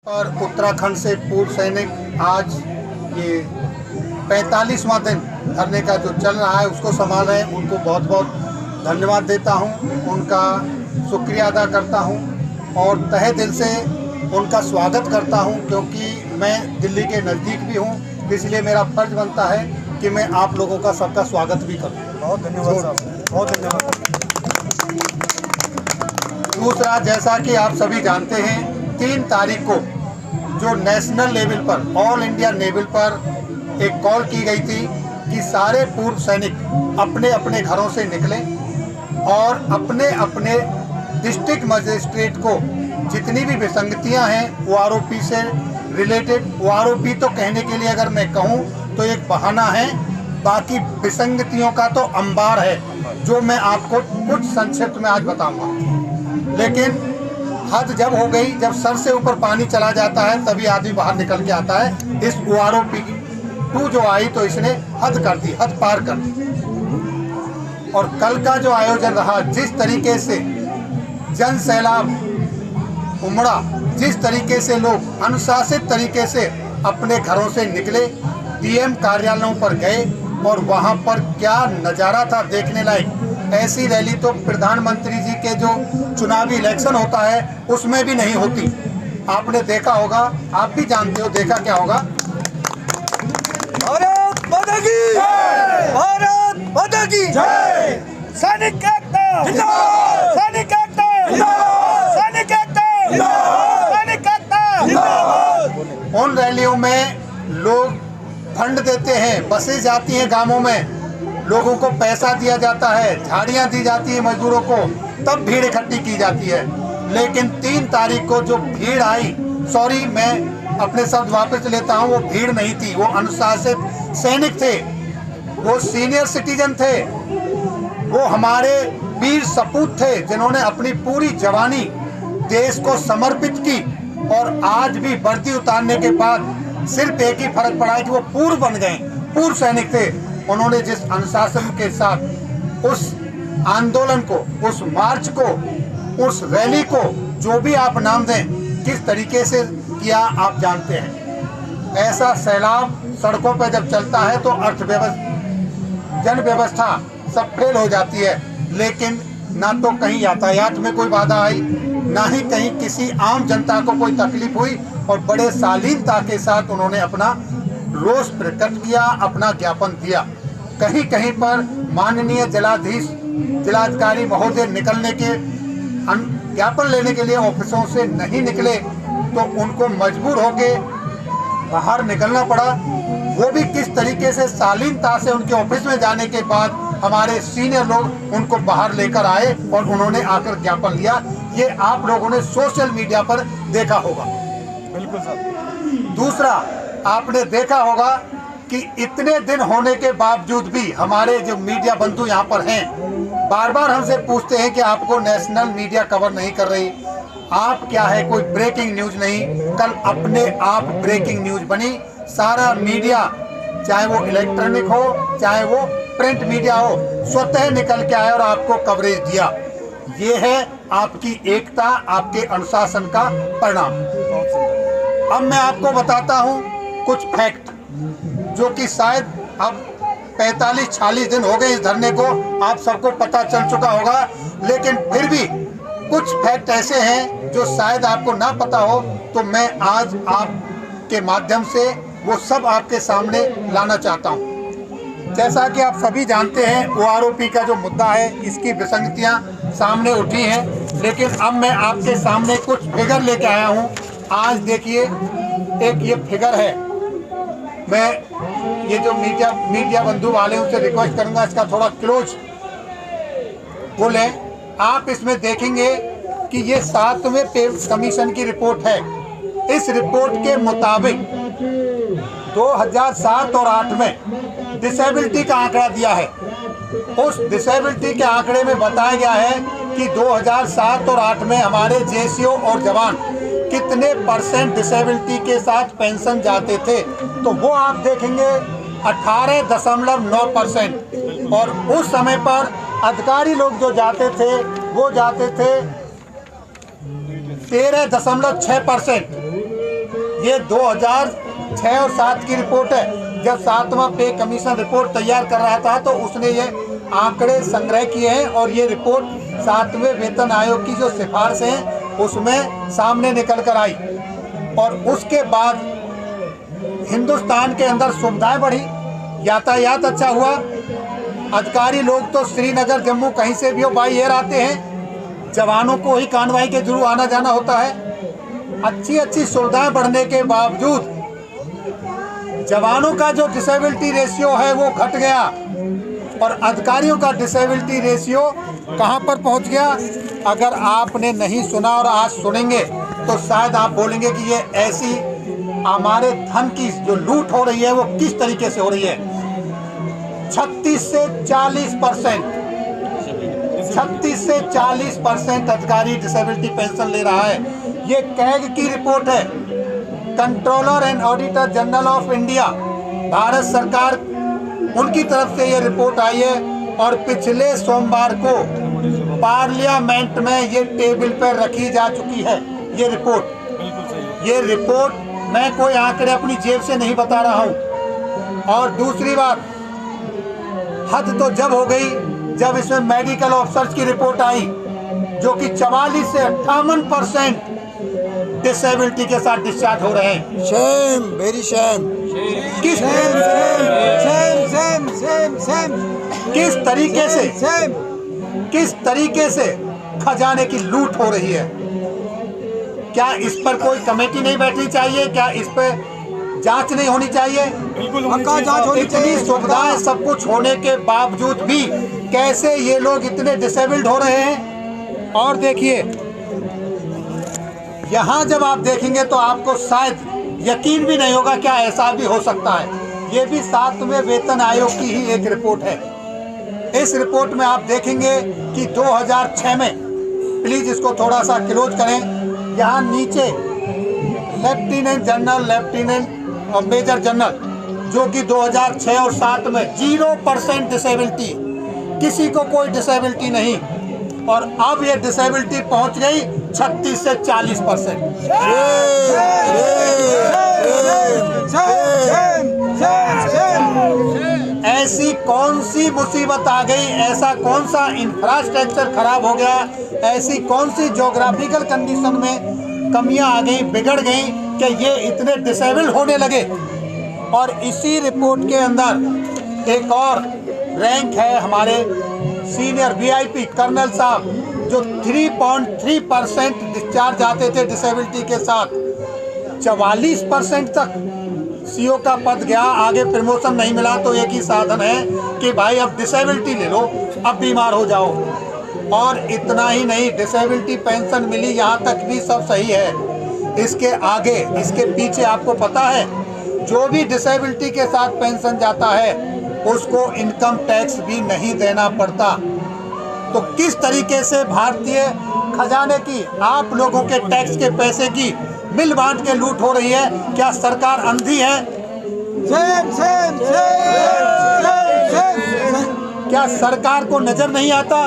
और उत्तराखंड से पूर्व सैनिक आज ये 45वां दिन धरने का जो चल रहा है उसको संभाल रहे हैं। उनको बहुत बहुत धन्यवाद देता हूं, उनका शुक्रिया अदा करता हूं और तहे दिल से उनका स्वागत करता हूं, क्योंकि मैं दिल्ली के नज़दीक भी हूं, इसलिए मेरा फर्ज बनता है कि मैं आप लोगों का सबका स्वागत भी करूं। बहुत धन्यवाद साहब, बहुत धन्यवाद। दूसरा, जैसा कि आप सभी जानते हैं, 3 तारीख को जो नेशनल लेवल पर, ऑल इंडिया लेवल पर एक कॉल की गई थी कि सारे पूर्व सैनिक अपने अपने घरों से निकलें और अपने अपने डिस्ट्रिक्ट मजिस्ट्रेट को जितनी भी विसंगतियां हैं वो आरोपी से रिलेटेड, वो आरोपी तो कहने के लिए अगर मैं कहूं तो एक बहाना है, बाकी विसंगतियों का तो अंबार है, जो मैं आपको कुछ संक्षिप्त में आज बताऊंगा। लेकिन हद जब हो गई, जब सर से ऊपर पानी चला जाता है तभी आदमी बाहर निकल के आता है। इस आरोपी 2 जो आई तो इसने हद कर दी, हद पार कर दी। और कल का जो आयोजन रहा, जिस तरीके से जन सैलाब उमड़ा, जिस तरीके से लोग अनुशासित तरीके से अपने घरों से निकले, डीएम कार्यालयों पर गए और वहां पर क्या नज़ारा था देखने लायक। ऐसी रैली तो प्रधानमंत्री जी के जो चुनावी इलेक्शन होता है उसमें भी नहीं होती। आपने देखा होगा, आप भी जानते हो, देखा क्या होगा। भारत माता की जय, भारत माता की जय। सैनिक एकता जिंदाबाद, सैनिक एकता जिंदाबाद, सैनिक एकता जिंदाबाद, सैनिक एकता जिंदाबाद। उन रैलियों में लोग फंड देते हैं, बसें जाती हैं गांवों में, लोगों को पैसा दिया जाता है, झाड़ियाँ दी जाती है मजदूरों को, तब भीड़ इकट्ठी की जाती है। लेकिन 3 तारीख को जो भीड़ आई, सॉरी मैं अपने शब्द वापस लेता हूँ, वो भीड़ नहीं थी, वो अनुशासित सैनिक थे, वो सीनियर सिटीजन थे, वो हमारे वीर सपूत थे जिन्होंने अपनी पूरी जवानी देश को समर्पित की। और आज भी वर्दी उतारने के बाद सिर्फ एक ही फर्क पड़ा है कि वो पूर्व बन गए, पूर्व सैनिक थे। उन्होंने जिस अनुशासन के साथ उस आंदोलन को, उस मार्च को, उस रैली को, जो भी आप नाम दें, किस तरीके से किया आप जानते हैं। ऐसा सैलाब सड़कों पर जब चलता है तो अर्थव्यवस्था, जन व्यवस्था सब फेल हो जाती है। लेकिन ना तो कहीं यातायात में कोई बाधा आई, ना ही कहीं किसी आम जनता को कोई तकलीफ हुई, और बड़े शालीनता के साथ उन्होंने अपना रोष प्रकट किया, अपना ज्ञापन दिया। कहीं कहीं पर माननीय जिलाधिकारी महोदय निकलने के ज्ञापन लेने के लिए ऑफिसों से नहीं निकले तो उनको मजबूर होके बाहर निकलना पड़ा। वो भी किस तरीके से शालीनता से उनके ऑफिस में जाने के बाद हमारे सीनियर लोग उनको बाहर लेकर आए और उन्होंने आकर ज्ञापन लिया। ये आप लोगों ने सोशल मीडिया पर देखा होगा। बिल्कुल साहब। दूसरा, आपने देखा होगा कि इतने दिन होने के बावजूद भी हमारे जो मीडिया बंधु यहाँ पर हैं, बार बार हमसे पूछते हैं कि आपको नेशनल मीडिया कवर नहीं कर रही, आप क्या है, कोई ब्रेकिंग न्यूज नहीं। कल अपने आप ब्रेकिंग न्यूज बनी। सारा मीडिया, चाहे वो इलेक्ट्रॉनिक हो चाहे वो प्रिंट मीडिया हो, स्वतः निकल के आया और आपको कवरेज दिया। ये है आपकी एकता, आपके अनुशासन का परिणाम। अब मैं आपको बताता हूँ कुछ फैक्ट, जो कि शायद अब 45-46 दिन हो गए इस धरने को, आप सबको पता चल चुका होगा, लेकिन फिर भी कुछ फैक्ट ऐसे हैं जो शायद आपको ना पता हो, तो मैं आज आपके माध्यम से वो सब आपके सामने लाना चाहता हूँ। जैसा कि आप सभी जानते हैं, वो आरोपी का जो मुद्दा है, इसकी विसंगतियाँ सामने उठी हैं, लेकिन अब मैं आपके सामने कुछ फिगर लेके आया हूँ। आज देखिए, एक ये फिगर है। मैं ये जो मीडिया बंधु वाले उनसे रिक्वेस्ट करूंगा इसका थोड़ा क्लोज बोलें। आप इसमें देखेंगे कि ये 7वें पे कमीशन की रिपोर्ट है। इस रिपोर्ट के मुताबिक 2007 और 8 में डिसेबिलिटी का आंकड़ा दिया है। उस डिसेबिलिटी के आंकड़े में बताया गया है कि 2007 और 8 में हमारे जेसीओ और जवान कितने % डिसेबिलिटी के साथ पेंशन जाते थे, तो वो आप देखेंगे 18.9%। और उस समय पर अधिकारी लोग जो जाते थे वो जाते थे 13.6%। ये 2006 और 7 की रिपोर्ट है। जब 7वां पे कमीशन रिपोर्ट तैयार कर रहा था तो उसने ये आंकड़े संग्रह किए हैं और ये रिपोर्ट 7वें वेतन आयोग की जो सिफारिश है उसमें सामने निकल कर आई। और उसके बाद हिंदुस्तान के अंदर सुविधाएं बढ़ी, यातायात अच्छा हुआ। अधिकारी लोग तो श्रीनगर जम्मू कहीं से भी हो बाई एयर आते हैं, जवानों को ही कानवाई के थ्रू आना जाना होता है। अच्छी सुविधाएं बढ़ने के बावजूद जवानों का जो डिसेबिलिटी रेशियो है वो घट गया और अधिकारियों का डिसेबिलिटी रेशियो कहां पर पहुंच गया। अगर आपने नहीं सुना और आज सुनेंगे तो शायद आप बोलेंगे कि ये ऐसी हमारे धन की जो लूट हो रही है वो किस तरीके से हो रही है। 36 से 40% 36 से 40% अधिकारी डिसेबिलिटी पेंशन ले रहा है। ये कैग की रिपोर्ट है, controller and auditor general of India, Bharat सरकार उनकी तरफ से ये रिपोर्ट आई है और पिछले सोमवार को पार्लियामेंट में ये टेबल पर रखी जा चुकी है। ये रिपोर्ट मैं कोई आंकड़े अपनी जेब से नहीं बता रहा हूँ। और दूसरी बात, हद तो जब हो गई जब इसमें मेडिकल ऑफिसर्स की रिपोर्ट आई जो कि 44 से 58% डिसेबिलिटी के साथ डिस्चार्ज हो रहे हैं। Shame, very shame. किस तरीके से खजाने की लूट हो रही है। क्या इस पर कोई कमेटी नहीं बैठनी चाहिए? क्या इस पर जांच नहीं होनी चाहिए? बिल्कुल जांच होनी चाहिए। इतनी सुविधाएं सब कुछ होने के बावजूद भी कैसे ये लोग इतने डिसेबल्ड हो रहे हैं। और देखिए यहाँ जब आप देखेंगे तो आपको शायद यकीन भी नहीं होगा, क्या ऐसा भी हो सकता है। ये भी 7वें वेतन आयोग की ही एक रिपोर्ट है। इस रिपोर्ट में आप देखेंगे कि 2006 में, प्लीज इसको थोड़ा सा क्लोज करें, यहाँ नीचे लेफ्टिनेंट जनरल और मेजर जनरल जो कि 2006 और 7 में 0% डिसेबिलिटी, किसी को कोई डिसेबिलिटी नहीं, और अब ये डिसेबिलिटी पहुंच गई 36 से 40%। ऐसी कौन सी मुसीबत आ गई, ऐसा कौन सा इंफ्रास्ट्रक्चर खराब हो गया, ऐसी कौन सी ज्योग्राफिकल कंडीशन में कमियां आ गई, बिगड़ गई कि ये इतने डिसेबल होने लगे। और इसी रिपोर्ट के अंदर एक और रैंक है हमारे सीनियर वीआईपी कर्नल साहब जो 3.3% डिस्चार्ज आते थे डिसेबिलिटी के साथ, 44% तक सीओ का पद गया। आगे प्रमोशन नहीं मिला तो एक ही साधन है कि भाई अब डिसेबिलिटी ले लो, अब बीमार हो जाओ। और इतना ही नहीं, डिसेबिलिटी पेंशन मिली यहाँ तक भी सब सही है। इसके आगे इसके पीछे आपको पता है जो भी डिसेबिलिटी के साथ पेंशन जाता है उसको इनकम टैक्स भी नहीं देना पड़ता। तो किस तरीके से भारतीय खजाने की, आप लोगों के टैक्स के पैसे की मिल बांट के लूट हो रही है। क्या सरकार अंधी है? क्या सरकार को नजर नहीं आता?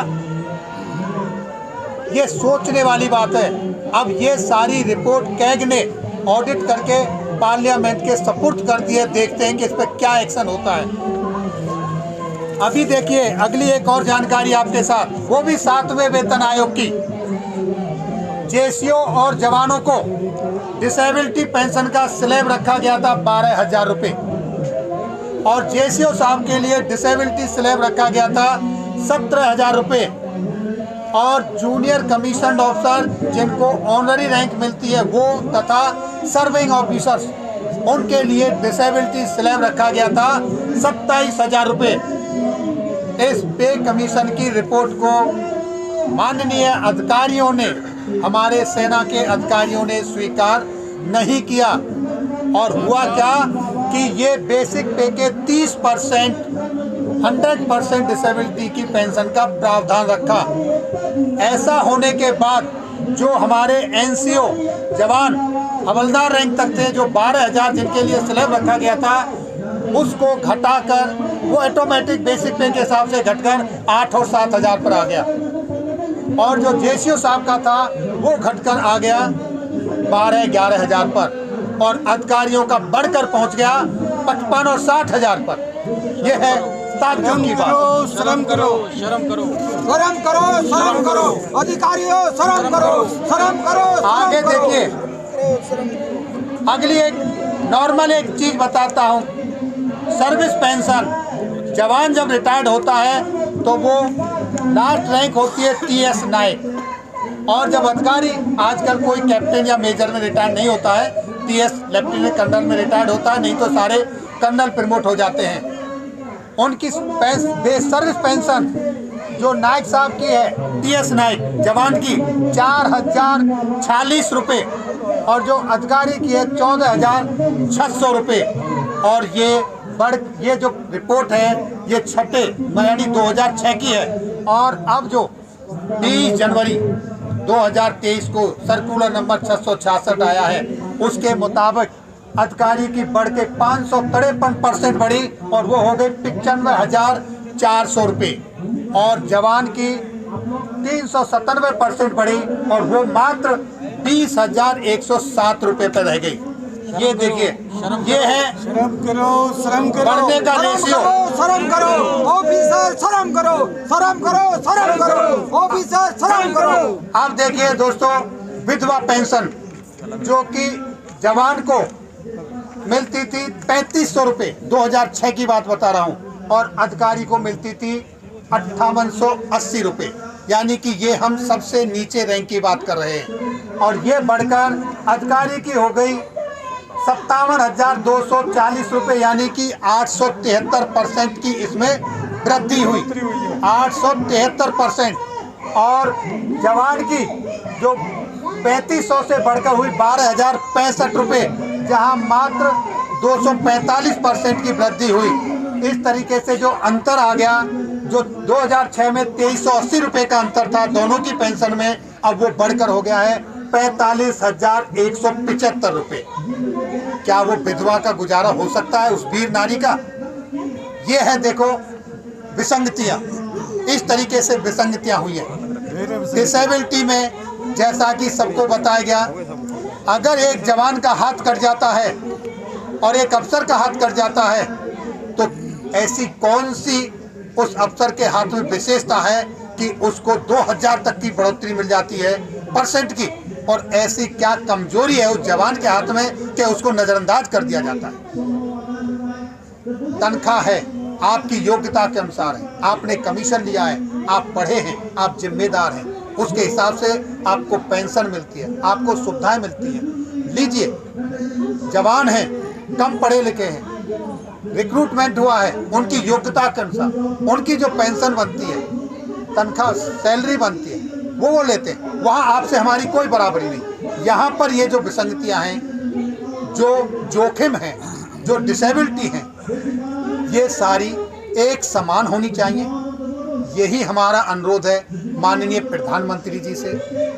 ये सोचने वाली बात है। अब ये सारी रिपोर्ट कैग ने ऑडिट करके पार्लियामेंट के सपुर्द कर दिए। देखते हैं कि इस पर क्या एक्शन होता है। अभी देखिए अगली एक और जानकारी आपके साथ, वो भी 7वें वेतन आयोग की। जेसीओ और जवानों को डिसेबिलिटी पेंशन का स्लैब रखा गया था 12,000 रुपये और जेसीओ साहब के लिए डिसेबिलिटी स्लैब रखा गया था 17,000 रुपये। और जूनियर कमीशन ऑफिसर जिनको ऑनरी रैंक मिलती है वो तथा सर्विंग ऑफिसर्स, उनके लिए डिसेबिलिटी स्लैब रखा गया था 27,000 रुपये। इस पे कमीशन की रिपोर्ट को माननीय अधिकारियों ने, हमारे सेना के अधिकारियों ने स्वीकार नहीं किया। और हुआ क्या कि ये बेसिक पे के 30% 100% डिसेबिलिटी की पेंशन का प्रावधान रखा। ऐसा होने के बाद जो हमारे एनसीओ जवान हवलदार रैंक तक थे, जो 12,000 जिनके लिए स्लैब रखा गया था, उसको घटाकर वो ऑटोमेटिक बेसिक पे के हिसाब से घटकर 8 और 7,000 पर आ गया। और जो जेसीओ साहब का था वो घटकर आ गया 12-11,000 पर। और अधिकारियों का बढ़कर पहुंच गया 55 और 60 हजार पर। यह है ताज्जुब की बात। शर्म करो, शर्म करो, शर्म करो, शर्म करो, अधिकारियों शर्म करो, शर्म करो। आगे देखिए, अगली एक नॉर्मल एक चीज बताता हूँ। सर्विस पेंशन, जवान जब रिटायर्ड होता है तो वो लास्ट रैंक होती है TS नायक, और जब अधिकारी, आजकल कोई कैप्टन या मेजर में रिटायर्ड नहीं होता है, TS लेफ्टिनेंट कर्नल में रिटायर्ड होता है, नहीं तो सारे कर्नल प्रमोट हो जाते हैं। उनकी सर्विस पेंशन जो नायक साहब की है, TS नायक जवान की 4046 रुपये, और जो अधिकारी की है 14,600 रुपये। और ये जो रिपोर्ट है ये 6 यानी 2006 की है। और अब जो 20 जनवरी 2023 को सर्कुलर नंबर 666 आया है, उसके मुताबिक अधिकारी की बढ़ के 553% बढ़ी और वो हो गई 95,400 रुपये, और जवान की 397% बढ़ी और वो मात्र 20,107 रुपये पर रह गई। ये देखिए, ये है शर्म करो, शर्म करो, बढ़ने का रेशियो। शर्म करो ऑफिसर, शर्म करो, शर्म करो, शर्म करो ऑफिसर, शर्म करो। अब देखिए दोस्तों, विधवा पेंशन जो कि जवान को मिलती थी 3500 रुपये, 2006 की बात बता रहा हूँ, और अधिकारी को मिलती थी 5880 रुपये, यानी कि ये हम सबसे नीचे रैंक की बात कर रहे हैं। और ये बढ़कर अधिकारी की हो गई 57,240 रुपये, यानी कि 873% की इसमें वृद्धि हुई, 873%। और जवान की जो 3500 से बढ़कर हुई 12,065 रुपये, जहाँ मात्र 245% की वृद्धि हुई। इस तरीके से जो अंतर आ गया, जो 2006 में 2380 रुपये का अंतर था दोनों की पेंशन में, अब वो बढ़कर हो गया है 45,175 रुपये। क्या वो विधवा का गुजारा हो सकता है उस वीर नारी का? ये है देखो विसंगतियाँ, इस तरीके से विसंगतियाँ हुई हैं। डिसेबिलिटी में जैसा कि सबको बताया गया, अगर एक जवान का हाथ कट जाता है और एक अफसर का हाथ कट जाता है, तो ऐसी कौन सी उस अफसर के हाथ में विशेषता है कि उसको 2000 तक की बढ़ोतरी मिल जाती है % की, और ऐसी क्या कमजोरी है उस जवान के हाथ में कि उसको नजरअंदाज कर दिया जाता है? तनख्वाह है आपकी योग्यता के अनुसार है, आपने कमीशन लिया है, आप पढ़े हैं, आप जिम्मेदार हैं, उसके हिसाब से आपको पेंशन मिलती है, आपको सुविधाएं मिलती हैं। लीजिए, जवान हैं, कम पढ़े लिखे हैं, रिक्रूटमेंट हुआ है, उनकी योग्यता के अनुसार उनकी जो पेंशन बनती है, तनख्वाह सैलरी बनती है, वो लेते हैं। वहाँ आपसे हमारी कोई बराबरी नहीं। यहाँ पर ये जो विसंगतियाँ हैं, जो जोखिम हैं, जो डिसेबिलिटी हैं, ये सारी एक समान होनी चाहिए। यही हमारा अनुरोध है माननीय प्रधानमंत्री जी से,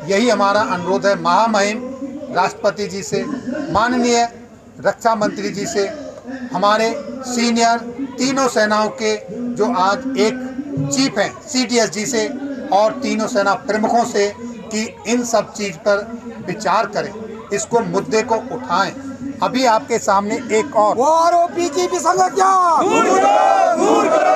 यही हमारा अनुरोध है महामहिम राष्ट्रपति जी से, माननीय रक्षा मंत्री जी से, हमारे सीनियर तीनों सेनाओं के जो आज एक चीफ हैं CDS जी से, और तीनों सेना प्रमुखों से, कि इन सब चीज़ पर विचार करें, इसको मुद्दे को उठाएं। अभी आपके सामने एक और OPG विसंगतियां दूर करो, दूर करो,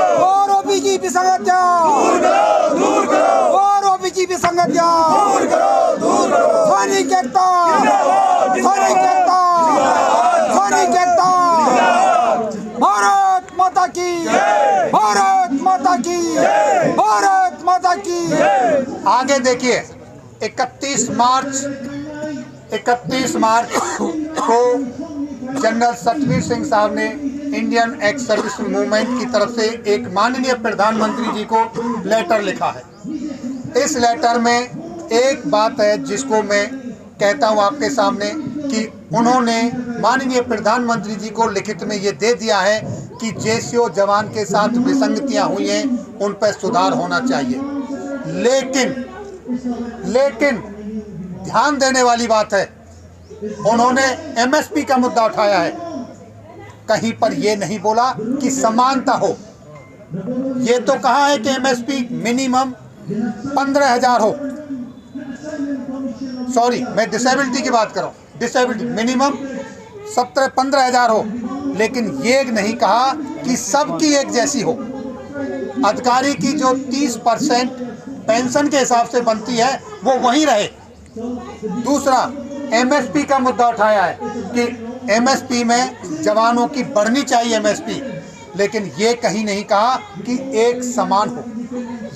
OPG विसंगतियां दूर करो, दूर करो, OPG विसंगतियां दूर करो, दूर करो। सैनिक एकता, सैनिक एकता, सैनिक एकता। भारत माता की, भारत माता की, भारत माता की। आगे देखिए, 31 मार्च को जनरल सतवीर सिंह साहब ने इंडियन एक्स सर्विस मूवमेंट की तरफ से एक माननीय प्रधानमंत्री जी को लेटर लिखा है। इस लेटर में एक बात है जिसको मैं कहता हूँ आपके सामने, कि उन्होंने माननीय प्रधानमंत्री जी को लिखित में ये दे दिया है कि JCO जवान के साथ विसंगतियाँ हुई हैं, उन पर सुधार होना चाहिए। लेकिन ध्यान देने वाली बात है, उन्होंने MSP का मुद्दा उठाया है, कहीं पर यह नहीं बोला कि समानता हो। ये तो कहा है कि MSP मिनिमम 15,000 हो। सॉरी, मैं डिसेबिलिटी की बात कर रहा हूँ। डिसेबिलिटी मिनिमम 17-15 हज़ार हो, लेकिन ये नहीं कहा कि सबकी एक जैसी हो। अधिकारी की जो 30% पेंशन के हिसाब से बनती है वो वहीं रहे। दूसरा, एमएसपी का मुद्दा उठाया है कि एमएसपी में जवानों की बढ़नी चाहिए एमएसपी, लेकिन ये कहीं नहीं कहा कि एक समान हो।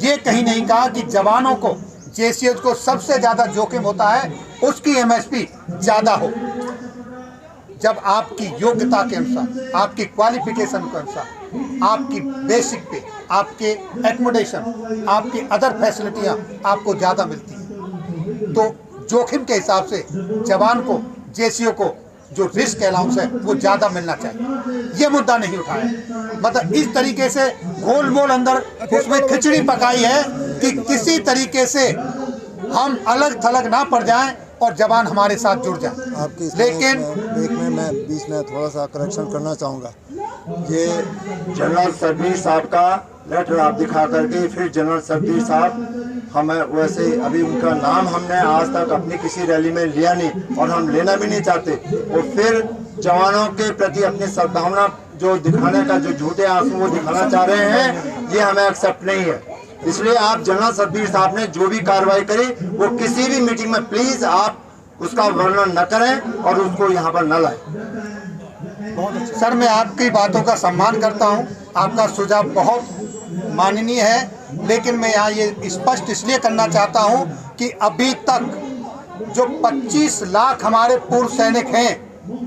ये कहीं नहीं कहा कि जवानों को, जेसीएस को सबसे ज़्यादा जोखिम होता है उसकी एमएसपी ज़्यादा हो। जब आपकी योग्यता के अनुसार, आपकी क्वालिफिकेशन के अनुसार, आपकी बेसिक पे, आपके एकोमोडेशन, आपकी अदर फैसिलिटियाँ आपको ज़्यादा मिलती हैं, तो जोखिम के हिसाब से जवान को, जेसीओ को जो रिस्क अलाउंस है वो ज़्यादा मिलना चाहिए। ये मुद्दा नहीं उठाया। मतलब इस तरीके से गोल मोल अंदर उसमें खिचड़ी पकाई है कि किसी तरीके से हम अलग थलग ना पड़ जाएं और जवान हमारे साथ जुड़ जाए। आपकी लेकिन एक में मैं बीच में थोड़ा सा करेक्शन करना चाहूँगा। ये जनरल सब्बीर साहब का लेटर आप दिखा करके फिर जनरल सब्बीर साहब, हमें वैसे अभी उनका नाम हमने आज तक अपनी किसी रैली में लिया नहीं और हम लेना भी नहीं चाहते, और फिर जवानों के प्रति अपनी सद्भावना जो दिखाने का जो झूठे आंसू वो दिखाना चाह रहे हैं, ये हमें एक्सेप्ट नहीं है। इसलिए आप जनरल सब्बीर साहब ने जो भी कार्रवाई करी वो किसी भी मीटिंग में प्लीज आप उसका वर्णन न करें और उसको यहाँ पर न लाएं। सर, मैं आपकी बातों का सम्मान करता हूं, आपका सुझाव बहुत माननीय है, लेकिन मैं यहाँ ये स्पष्ट इसलिए करना चाहता हूं कि अभी तक जो 25 लाख हमारे पूर्व सैनिक हैं,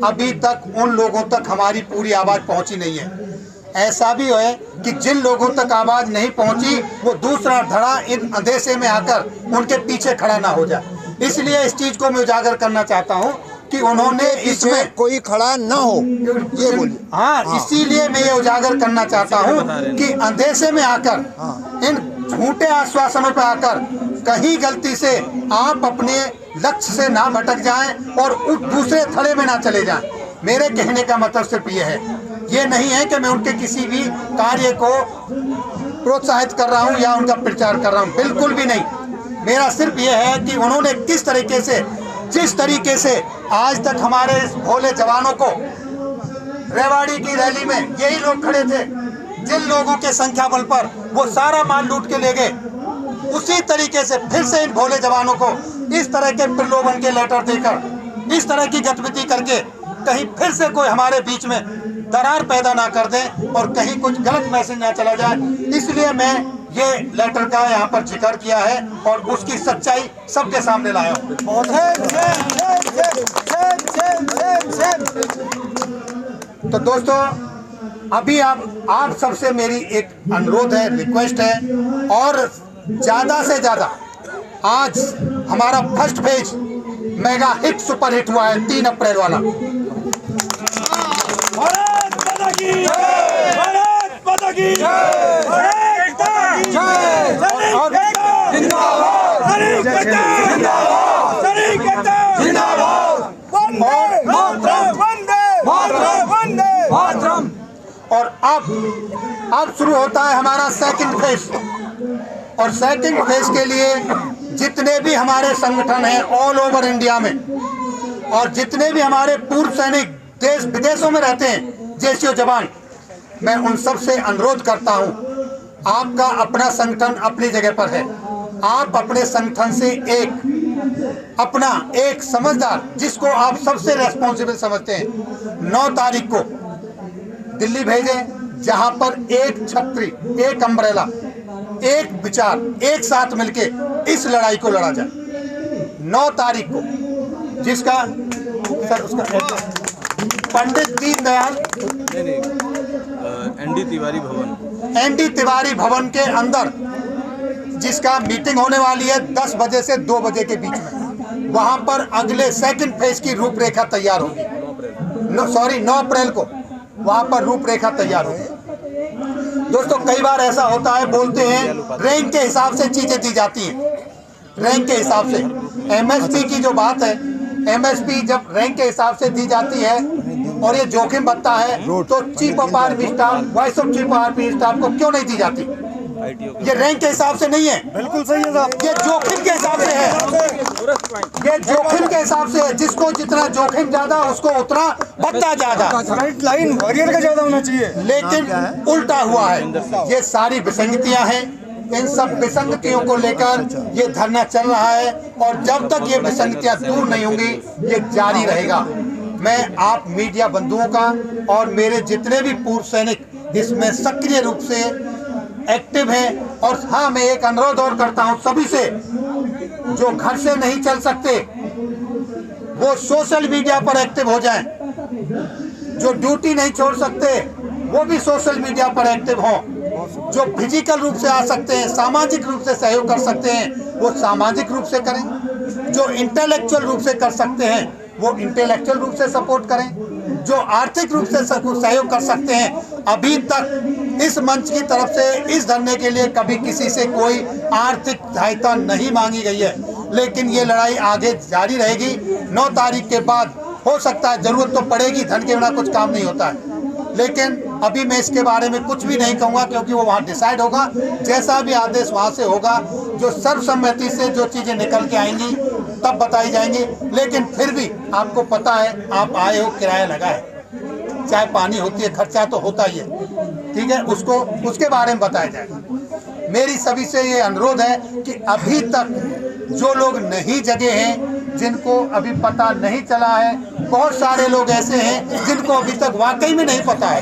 अभी तक उन लोगों तक हमारी पूरी आवाज़ पहुंची नहीं है। ऐसा भी है कि जिन लोगों तक आवाज़ नहीं पहुंची वो दूसरा धड़ा इन अंधेसे में आकर उनके पीछे खड़ा ना हो जाए। इसलिए इस चीज़ को मैं उजागर करना चाहता हूं कि उन्होंने इसमें कोई खड़ा ना हो, ये बोलिए। हाँ, इसीलिए मैं ये उजागर करना चाहता हूँ कि अंधेसे में आकर, इन झूठे आश्वासनों पर आकर कहीं गलती से आप अपने लक्ष्य से ना भटक जाएं और उस दूसरे थड़े में ना चले जाएं। मेरे कहने का मतलब सिर्फ ये है, ये नहीं है कि मैं उनके किसी भी कार्य को प्रोत्साहित कर रहा हूँ या उनका प्रचार कर रहा हूँ, बिल्कुल भी नहीं। मेरा सिर्फ ये है कि उन्होंने किस तरीके से, जिस तरीके से आज तक हमारे भोले जवानों को रेवाड़ी की रैली में यही लोग खड़े थे, जिन लोगों के संख्या बल पर वो सारा माल लूट के ले गए, उसी तरीके से फिर से इन भोले जवानों को इस तरह के प्रलोभन के लेटर देकर, इस तरह की गतिविधि करके कहीं फिर से कोई हमारे बीच में दरार पैदा ना कर दें और कहीं कुछ गलत मैसेज ना चला जाए। इसलिए मैं ये लेटर का यहाँ पर जिक्र किया है और उसकी सच्चाई सबके सामने लाया हूँ। तो दोस्तों, अभी आप सबसे मेरी एक अनुरोध है, रिक्वेस्ट है, और ज़्यादा से ज़्यादा आज हमारा first phase mega hit super hit हुआ है 3 अप्रैल वाला। भारत माता की जय, भारत माता की जय, भारत माता की जय, और अब शुरू होता है हमारा सेकंड फेज, और सेकंड फेज के लिए जितने भी हमारे संगठन हैं ऑल ओवर इंडिया में, और जितने भी हमारे पूर्व सैनिक देश विदेशों में रहते हैं, जेसीओ जवान, मैं उन सब से अनुरोध करता हूं, आपका अपना संगठन अपनी जगह पर है, आप अपने संगठन से अपना एक समझदार, जिसको आप सबसे रेस्पॉन्सिबल समझते हैं, 9 तारीख को दिल्ली भेजें, जहां पर एक छतरी, एक अम्ब्रेला, एक विचार, एक साथ मिलके इस लड़ाई को लड़ा जाए। 9 तारीख को, जिसका सर उसका पंडित दीनदयाल एनडी तिवारी भवन के अंदर जिसका मीटिंग होने वाली है 10 बजे से 2 बजे के बीच में, वहां पर अगले सेकंड फेज की रूपरेखा तैयार होगी। 9 अप्रैल को वहां पर रूपरेखा तैयार होगी। दोस्तों, कई बार ऐसा होता है, बोलते हैं रैंक के हिसाब से चीजें दी जाती हैं, रैंक के हिसाब से। एमएसपी की जो बात है, एमएसपी जब रैंक के हिसाब से दी जाती है और ये जोखिम बनता है, तो chief of army staff, vice of chief of army staff को क्यों नहीं दी जाती? ये रैंक के हिसाब से नहीं है, बिल्कुल सही है साहब, ये जोखिम के हिसाब से है, ये जोखिम के हिसाब से है। जिसको जितना जोखिम ज्यादा उसको उतना भत्ता ज्यादा। फ्रंट लाइन वॉरियर का ज्यादा होना चाहिए। लेकिन उल्टा हुआ है। ये सारी विसंगतियां हैं। इन सब विसंगतियों को लेकर ये धरना चल रहा है और जब तक ये विसंगतियां दूर नहीं होंगी ये जारी रहेगा। मैं आप मीडिया बंधुओं का और मेरे जितने भी पूर्व सैनिक इसमें सक्रिय रूप से एक्टिव हैं, और हाँ, मैं एक अनुरोध और करता हूं सभी से, जो घर से नहीं चल सकते वो सोशल मीडिया पर एक्टिव हो जाएं। जो ड्यूटी नहीं छोड़ सकते वो भी सोशल मीडिया पर एक्टिव हों। जो फिजिकल रूप से आ सकते हैं, सामाजिक रूप से सहयोग कर सकते हैं, वो सामाजिक रूप से करें। जो इंटेलेक्चुअल रूप से कर सकते हैं वो इंटेलेक्चुअल रूप से सपोर्ट करें। जो आर्थिक रूप से सहयोग कर सकते हैं, अभी तक इस मंच की तरफ से इस धरने के लिए कभी किसी से कोई आर्थिक सहायता नहीं मांगी गई है, लेकिन ये लड़ाई आगे जारी रहेगी। 9 तारीख के बाद हो सकता है जरूरत तो पड़ेगी, धन के बिना कुछ काम नहीं होता है, लेकिन अभी मैं इसके बारे में कुछ भी नहीं कहूँगा क्योंकि वो वहाँ डिसाइड होगा। जैसा भी आदेश वहाँ से होगा, जो सर्वसम्मति से जो चीज़ें निकल के आएंगी तब बताई जाएंगी। लेकिन फिर भी आपको पता है, आप आए हो, किराया लगा है, चाय पानी होती है, खर्चा तो होता ही है, ठीक है, उसको उसके बारे में बताया जाएगा। मेरी सभी से ये अनुरोध है कि अभी तक जो लोग नहीं जगे हैं, जिनको अभी पता नहीं चला है, बहुत सारे लोग ऐसे हैं जिनको अभी तक वाकई में नहीं पता है,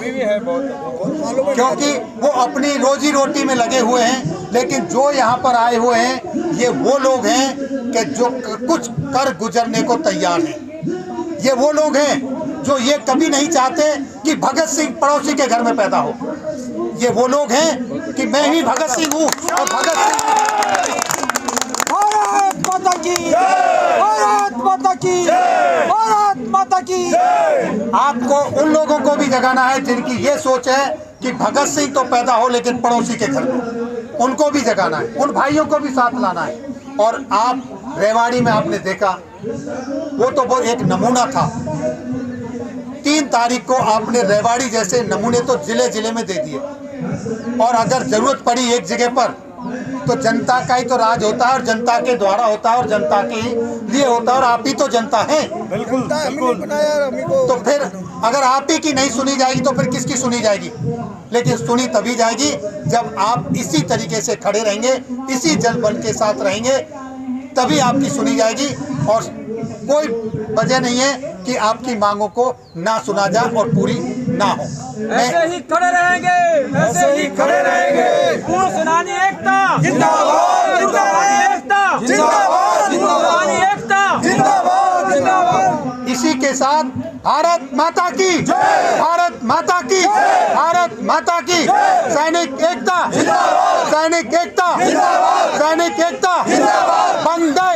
क्योंकि वो अपनी रोजी रोटी में लगे हुए हैं। लेकिन जो यहाँ पर आए हुए हैं ये वो लोग हैं कि जो कुछ कर गुजरने को तैयार हैं। ये वो लोग हैं जो ये कभी नहीं चाहते कि भगत सिंह पड़ोसी के घर में पैदा हो। ये वो लोग हैं कि मैं ही भगत सिंह हूँ और भगत सिंह। भारत माता की, भारत माता की, भारत माता की। आपको उन लोगों को भी जगाना है जिनकी ये सोच है कि भगत सिंह तो पैदा हो लेकिन पड़ोसी के घर में, उनको भी जगाना है, उन भाइयों को भी साथ लाना है। और आप रेवाड़ी में आपने देखा, वो तो वो एक नमूना था। 3 तारीख को आपने रेवाड़ी जैसे नमूने तो जिले जिले में दे दिए, और अगर जरूरत पड़ी एक जगह पर तो जनता का ही तो राज होता है और जनता के द्वारा होता है और जनता के लिए होता है, और आप ही तो जनता है। बिल्कुल बिल्कुल। तो फिर अगर आप ही की नहीं सुनी जाएगी तो फिर किसकी सुनी जाएगी? लेकिन सुनी तभी जाएगी जब आप इसी तरीके से खड़े रहेंगे, इसी जल बल के साथ रहेंगे, तभी आपकी सुनी जाएगी। और कोई वजह नहीं है कि आपकी मांगों को ना सुना जाए और पूरी ना हो। ऐसे ही खड़े रहेंगे, ऐसे ही खड़े रहेंगे। पूर्ण सेनानी एकता जिंदाबाद, जिंदाबाद एकता जिंदाबाद, जिंदाबाद एकता जिंदाबाद, जिंदाबाद। इसी के साथ भारत माता की, भारत माता की, भारत माता की। सैनिक एकता, सैनिक एकता, सैनिक एकता, वंदे